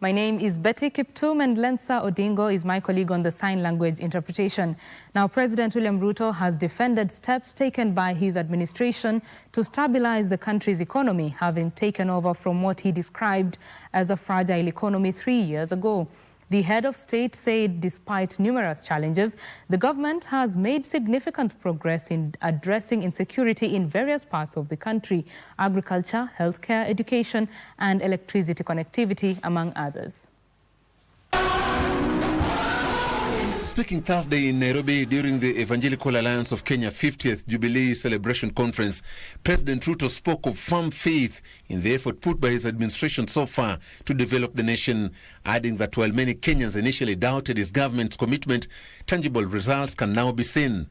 My name is Betty Kiptum, and Lensa Odingo is my colleague on the sign language interpretation. Now, President William Ruto has defended steps taken by his administration to stabilize the country's economy, having taken over from what he described as a fragile economy 3 years ago. The head of state said despite numerous challenges, the government has made significant progress in addressing insecurity in various parts of the country: agriculture, healthcare, education, and electricity connectivity, among others. Speaking Thursday in Nairobi during the Evangelical Alliance of Kenya 50th Jubilee Celebration Conference, President Ruto spoke of firm faith in the effort put by his administration so far to develop the nation, adding that while many Kenyans initially doubted his government's commitment, tangible results can now be seen.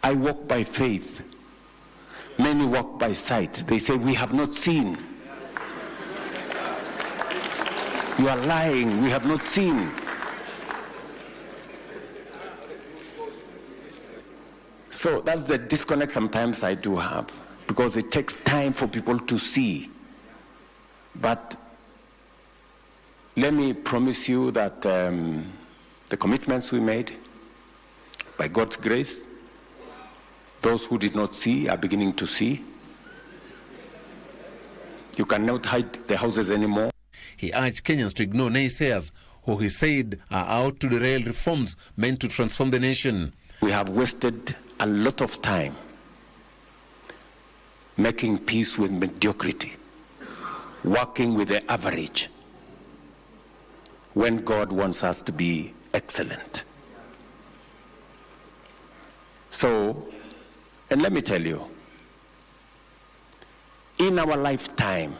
I walk by faith. Many walk by sight. They say, we have not seen. You are lying. We have not seen. So that's the disconnect sometimes I do have, because it takes time for people to see. But let me promise you that the commitments we made, by God's grace, those who did not see are beginning to see. You cannot hide the houses anymore. He urged Kenyans to ignore naysayers, who he said are out to derail reforms meant to transform the nation. We have wasted a lot of time making peace with mediocrity, working with the average, when God wants us to be excellent. So, and let me tell you, in our lifetime,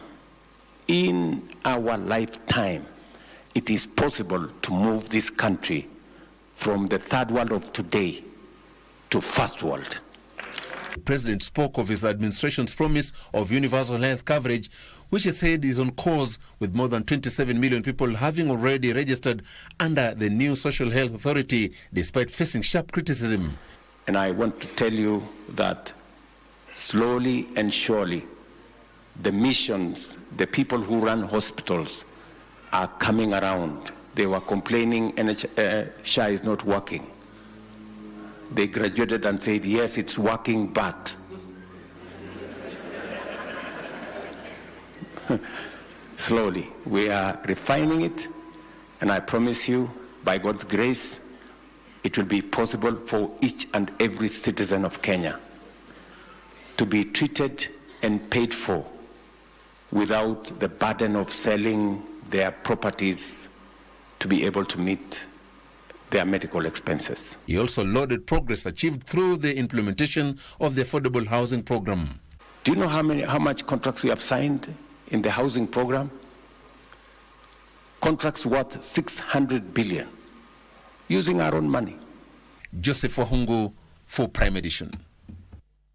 it is possible to move this country from the third world of today to first world. The president spoke of his administration's promise of universal health coverage, which he said is on course, with more than 27 million people having already registered under the new Social Health Authority, despite facing sharp criticism. And I want to tell you that slowly and surely, the missions, the people who run hospitals are coming around. They were complaining SHA is not working. They graduated and said, yes, it's working, but. Slowly, we are refining it, and I promise you, by God's grace, it will be possible for each and every citizen of Kenya to be treated and paid for without the burden of selling their properties to be able to meet their medical expenses. He also lauded progress achieved through the implementation of the affordable housing program. Do you know how much contracts we have signed in the housing program? Contracts worth 600 billion, using our own money. Joseph Wahungu for Prime Edition.